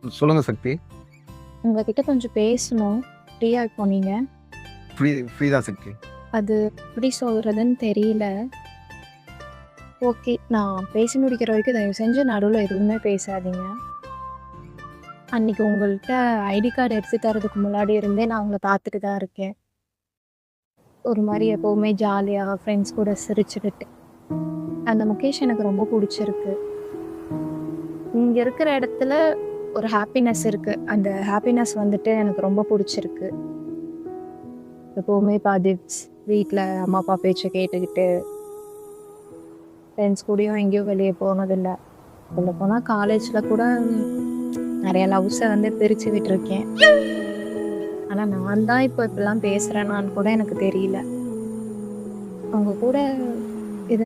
சொல்லுங்க சக்தி. உங்ககிட்ட கொஞ்சம் பேசணும். ஃப்ரீயா இப்போ நீங்க? ஃப்ரீ தான் சக்தி. அது எப்படி சொல்றதுன்னு தெரியல. ஓகே. நான் பேசி முடிக்கிற வரைக்கும் தயவு செஞ்சு நடுவுல எதுவுமே பேசாதீங்க. அன்னைக்கு உங்கள்ட்ட ஐடி கார்டு எடுத்து தரதுக்கு முன்னாடி இருந்தே நான் உங்கள பார்த்துட்டு தான் இருக்கேன். ஒரு மாரி எப்பவுமே ஜாலியா ஃப்ரெண்ட்ஸ் கூட சிரிச்சுக்கிட்டு. அந்த முகேஷ் எனக்கு ரொம்ப புடிச்சிருக்கு. இங்க இருக்கிற இடத்துல ஒரு ஹாப்பினஸ் இருக்கு. அந்த ஹாப்பினஸ் வந்துட்டு எனக்கு ரொம்ப புடிச்சிருக்கு. எப்பவுமே வீட்ல அம்மா, அப்பா பேச்ச கேட்டுக்கிட்டு, ஃப்ரெண்ட்ஸ் கூடயும் எங்கேயும் வெளிய போனதில்ல. சொல்லப்போனா காலேஜ்ல கூட நெறைய லவ்ஸ வந்து பிரிச்சு விட்டுருக்கேன். ஆனா நான் தான் இப்போ இப்படிலாம் பேசுறேனான்னு கூட எனக்கு தெரியல. அவங்க கூட